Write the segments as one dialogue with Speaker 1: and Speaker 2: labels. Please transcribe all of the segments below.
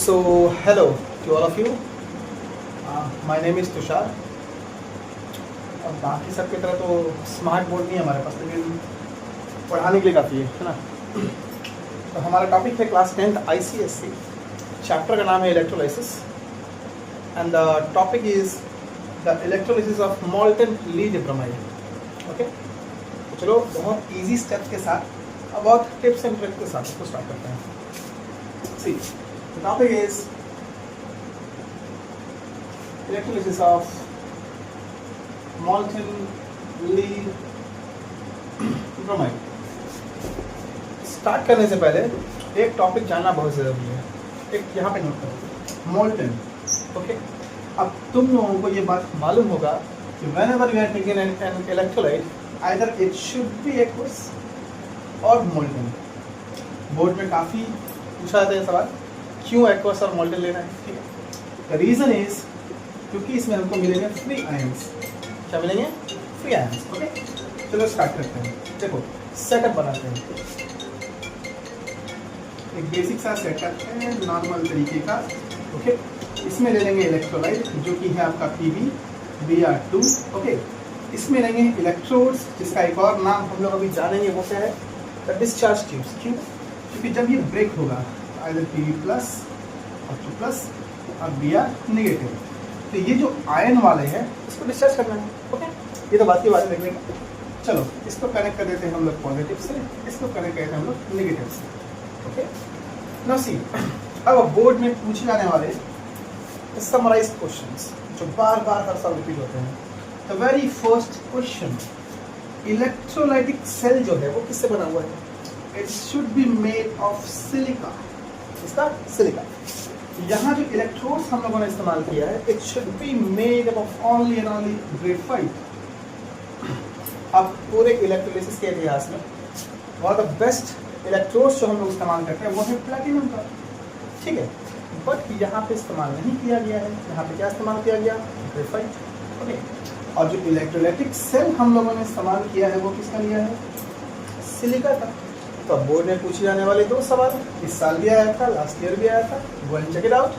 Speaker 1: So, hello to all of you. My name is Tushar. अब बाकी सब की तरह तो स्मार्ट बोर्ड नहीं है हमारे पास, लेकिन पढ़ाने के लिए काफ़ी है ना. तो हमारा टॉपिक है क्लास 10th ICSE. चैप्टर का नाम है electrolysis and the topic is the electrolysis of molten lead bromide. Okay, तो चलो बहुत इजी स्टेप्स के साथ, अब बहुत टिप्स एंड ट्रिक्स के साथ इसको स्टार्ट करते हैं. सी, the topic is electrolysis of molten lead bromide. Start करने से पहले एक टॉपिक जानना बहुत ज़रूरी है. एक यहाँ पे नोट करो, molten. ओके, अब तुम लोगों को ये बात मालूम होगा कि whenever we are taking an electrolyte, either it should be aqueous or molten. Board में काफ़ी पूछा जाता है सवाल, क्यों एक्वस और मॉल्टन लेना है. ठीक है, द रीज़न इज क्योंकि इसमें हमको मिलेंगे फ्री आयंस. क्या मिलेंगे? Free ions. ओके, चलो स्टार्ट करते हैं. देखो सेटअप बनाते हैं. एक बेसिक सा सेटअप है नॉर्मल तरीके का. ओके, इसमें ले लेंगे इलेक्ट्रोलाइट जो कि है आपका PbBr2. ओके, इसमें लेंगे इलेक्ट्रोड्स जिसका एक और नाम हम लोग अभी जानेंगे, वो क्या है? The discharge tubes. क्यों? क्योंकि जब ये ब्रेक होगा आइदर Pb प्लस और 2 प्लस और Br नेगेटिव, तो ये जो आयन वाले हैं इसको डिस्चार्ज करना है. ओके, ये तो बात की बात है देखने का. चलो इसको कनेक्ट कर देते हैं हम लोग पॉजिटिव से, इसको कनेक्ट करते हैं हम लोग नेगेटिव से. ओके, नाउ सी, अब बोर्ड में पूछे जाने वाले समराइज्ड क्वेश्चंस जो बार बार हर साल रिपीट होते हैं. The very first question, electrolytic cell जो है वो किससे बना हुआ है? It should be made of silica. इसका सिलिका. यहाँ जो इलेक्ट्रोड्स हम लोगों ने इस्तेमाल किया है, it should be made of only and only graphite. अब पूरे इलेक्ट्रोलाइसिस के इतिहास में one of the best electrodes जो हम लोग इस्तेमाल करते हैं वो है प्लैटिनम का. ठीक है, बट यहाँ पे इस्तेमाल नहीं किया गया है. यहाँ पे क्या इस्तेमाल किया गया? ग्रेफाइट. ओके, और जो इलेक्ट्रोलाइटिक सेल हम लोगों ने इस्तेमाल किया है वो किसका लिया है? सिलिका का. तो बोर्ड में पूछे जाने वाले दो सवाल इस साल भी आया था, लास्ट ईयर भी आया था. Go and check it out.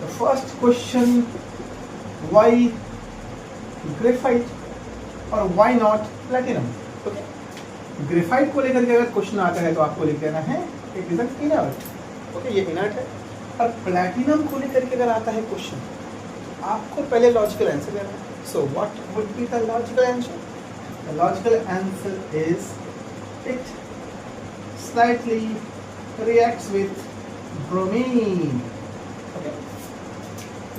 Speaker 1: The first question, why graphite और why not platinum. Okay, graphite को लेकर के अगर क्वेश्चन आता है तो आपको लिख देना है it is an inert. Okay, ये इनर्ट है. और प्लैटिनम को लेकर के अगर आता है क्वेश्चन, आपको पहले लॉजिकल आंसर देना है. So what would be the logical answer? The logical answer is it slightly reacts with bromine. Okay,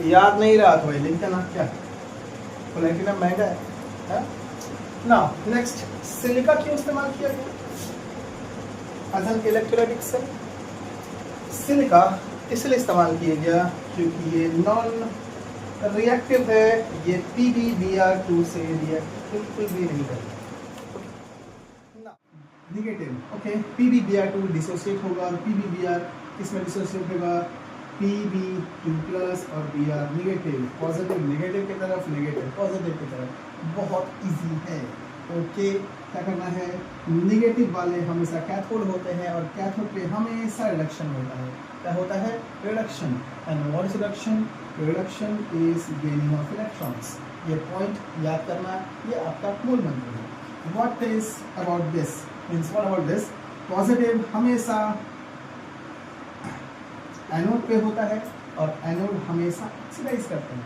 Speaker 1: याद नहीं रहा तो लिख देना क्या? प्लैटिनम महंगा है. नाउ नेक्स्ट, सिलिका क्यों इस्तेमाल किया गया as an electrolytic cell? Silica इसलिए इस्तेमाल किया गया क्योंकि ये नॉन रिएक्टिव है. ये PbBr2 से रिएक्ट बिल्कुल भी नहीं करता. नेगेटिव. ओके, PbBr2 डिसोसिएट होगा और PbBr इसमें डिसोसिएट होगा Pb2 प्लस और Br नेगेटिव. पॉजिटिव नेगेटिव की तरफ, नेगेटिव पॉजिटिव की तरफ. बहुत इजी है. ओके, क्या करना है? नेगेटिव वाले हमेशा कैथोड होते हैं और कैथोड पे हमेशा रिडक्शन होता है. क्या होता है? Reduction. And what is reduction? Reduction is gaining of electrons. ये पॉइंट याद करना, ये आपका मूल मंत्र है. What is about this means what about this? Positive हमेशा एनोड पे होता है और एनोड हमेशा ऑक्सीडाइज करते हैं.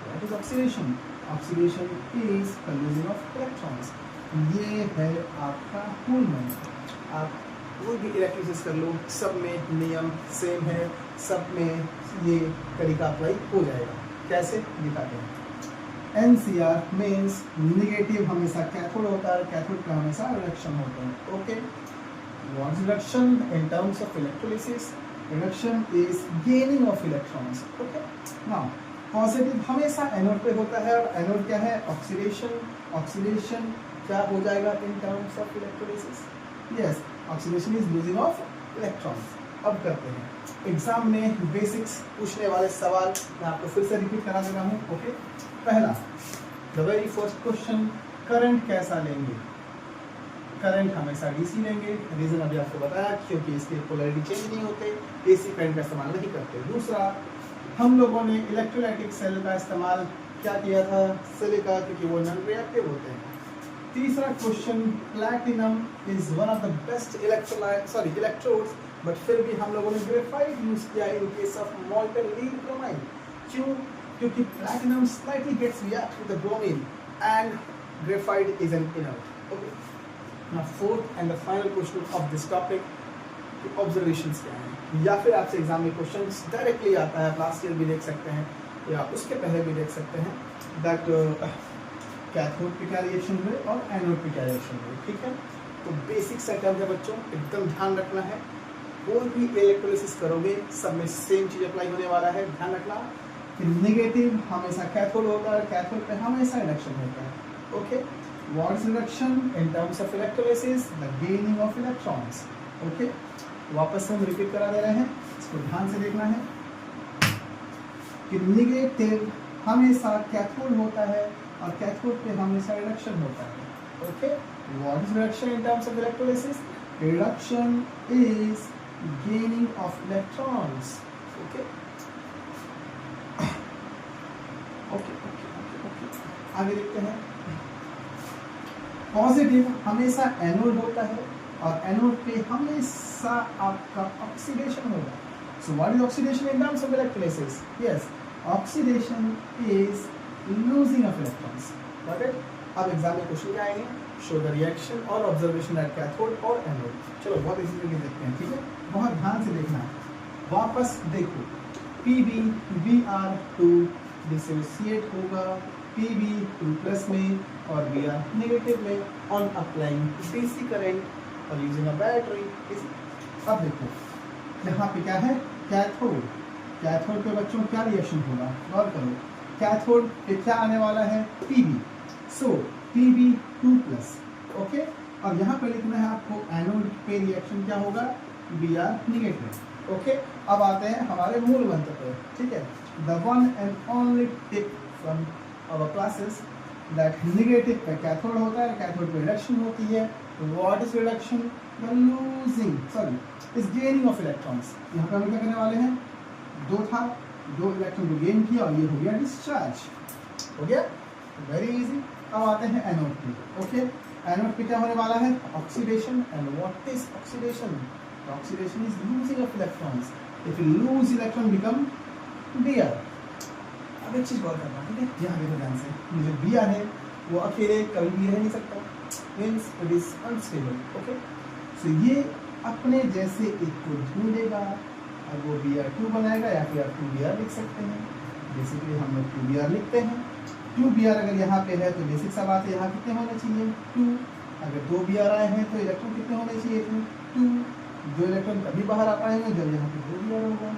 Speaker 1: What is oxidation? Oxidation is the losing of electrons. ये है आपका मूल मंत्र. आप कोई भी इलेक्ट्रोलाइसिस कर लो, सब में नियम सेम है, सब में ये तरीका अप्लाई हो जाएगा. कैसे दिखाते हैं? NCR मीन्स नेगेटिव हमेशा कैथोड होता है, कैथोड का हमेशा रिडक्शन होता है. Okay, what is reduction in terms of electrolysis? Reduction is gaining of electrons. Okay, now positive हमेशा एनोड पे होता है और एनोड क्या है? ऑक्सीडेशन. ऑक्सीडेशन क्या हो जाएगा in terms of electrolysis? Yes, oxidation is losing of electrons. अब करते हैं एग्जाम में बेसिक्स पूछने वाले सवाल. मैं आपको फिर से रिपीट करा दे रहा हूँ. ओके, पहला, the very first question, current कैसा लेंगे? करंट हमेशा डीसी लेंगे, रीजन अभी आपको बताया क्योंकि इसके पोलैरिटी चेंज नहीं होते, एसी करंट का इस्तेमाल नहीं करते। दूसरा, हम लोगों ने इलेक्ट्रोलाइटिक सेल का इस्तेमाल क्या किया था, सिलिका, क्योंकि वो नॉन रिएक्टिव होते हैं। तीसरा question, platinum is one of the best electrodes, but फिर भी हम लोगों ने ग्रेफाइट यूज किया in case of molten lead bromine. क्यों? क्योंकि platinum slightly gets react with the bromine and graphite is an inert. Okay, now fourth and the final question of this topic, observations क्या हैं, या फिर आपसे exam में questions directly आता है, लास्ट ईयर भी देख सकते हैं या उसके पहले भी देख सकते हैं, दैट कैथोड पे क्या रिएक्शन हुए और एनोड पे क्या रिएक्शन हुए। ठीक है, तो बेसिक सेटअप है बच्चों, एकदम ध्यान रखना है। कोई भी इलेक्ट्रोलिसिस करोगे सब में सेम चीज अप्लाई होने वाला है। ध्यान रखना कि नेगेटिव हमेशा कैथोड होता है, कैथोड पे हमेशा रिडक्शन होता है। Okay, what is reduction in terms of electrolysis? The gaining of electrons. Okay, वापस से हम रिपीट करा दे रहे हैं, इसको ध्यान से देखना है कि नेगेटिव हमेशा कैथोड होता है और कैथोड पे हमेशा रिडक्शन होता है। Okay, what is reduction in terms of electrolysis? Reduction is gaining of electrons. Okay. आगे देखते हैं। पॉजिटिव हमेशा एनोड होता है और एनोड पे हमेशा आपका ऑक्सीडेशन होगा। So what is oxidation in terms of electrolysis? Yes, oxidation is losing of electrons. Got it? अब एग्जाम में क्वेश्चन क्या आएंगे? शो द रिएक्शन और ऑब्जर्वेशन एट कैथोड और एनोड। चलो बहुत इजी तरीके देखते हैं। ठीक है, बहुत ध्यान से देखना है। वापस देखो, PbBr2 डिसोसिएट होगा Pb2 प्लस में और Br नेगेटिव में ऑन अप्लाइंग डीसी करंट और यूजिंग अ बैटरी। अब देखो यहाँ पे क्या है, कैथोड। कैथोड पे बच्चों क्या रिएक्शन होगा, गौर करो। कैथोड पे क्या आने वाला है, Pb, सो Pb2 प्लस। ओके, और यहाँ पे लिखना है आपको एनोड पे रिएक्शन क्या होगा, Br नेगेटिव। ओके, अब आते हैं हमारे मूल मंत्र पे। ठीक है, the one and only tip from our classes that negative पे कैथोड होता है, कैथोड पे रिडक्शन होती है। What is reduction? The losing is gaining of electrons. यहाँ पे हम क्या करने वाले हैं, दो था, दो इलेक्ट्रॉन को गेन किया और ये हो गया डिस्चार्ज। हो गया, वेरी इजी। अब आते हैं एनोड पे। ओके, एनोड पे क्या होने वाला है, oxidation. And what is oxidation? Oxidation is losing of electrons. If you lose electron become Br। अब एक चीज गौर करना, ठीक है, यहाँ देखो ध्यान से, मुझे Br है वो अकेले कभी भी रह नहीं सकता, means it is unstable. Okay, so ये अपने जैसे एक को ढूंढेगा और वो Br2 बनाएगा, या फिर आप 2Br लिख सकते हैं। बेसिकली हम लोग 2Br लिखते हैं। 2Br अगर यहाँ पे है तो बेसिक सा बात है, यहाँ कितने होने चाहिए, 2। अगर 2Br आए हैं तो इलेक्ट्रॉन कितने होने चाहिए थे, 2। दो इलेक्ट्रॉन तभी बाहर आ पाएंगे जब यहाँ पे 2Br होगा।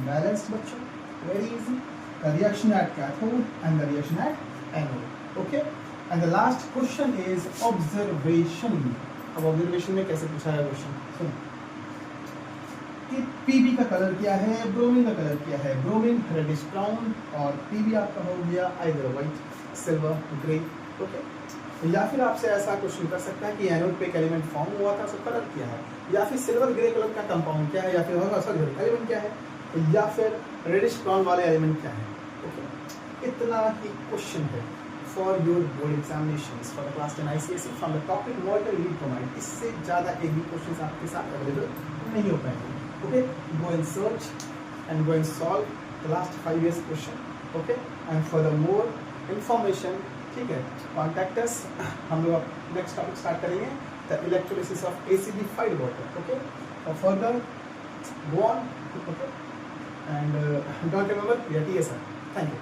Speaker 1: बैलेंस्ड बच्चों, very easy. The reaction at cathode and the reaction at anode. Okay, and the last question is observation. अब ऑब्जर्वेशन में कैसे पूछा है क्वेश्चन, सुनो कि Pb का कलर क्या है, ब्रोमीन का कलर क्या है। ब्रोमीन रेडिश ब्राउन और Pb आपका हो गया either white, silver, grey. Okay, या फिर आपसे ऐसा क्वेश्चन कर सकता है कि एनोड पे एक एलिमेंट फॉर्म हुआ था, उसका कलर क्या है, या फिर सिल्वर ग्रे कलर का कंपाउंड क्या है, या फिर एलिमेंट क्या है, या फिर रेडिश ब्राउन वाले एलिमेंट क्या है। ओके, इतना ही क्वेश्चन है for your board examinations for the class 10 ICSE from the topic मॉल्टन lead bromide. इससे ज़्यादा एक भी क्वेश्चन आपके साथ अवेलेबल नहीं हो पाएंगे। Okay, go and search and go and solve the last 5 years question. Okay, and for the more information, ठीक है, contact us। हम लोग अब next topic start करेंगे, the electrolysis of acidified water. Okay, for further go on. Okay, and don't remember we are TSR. Thank you.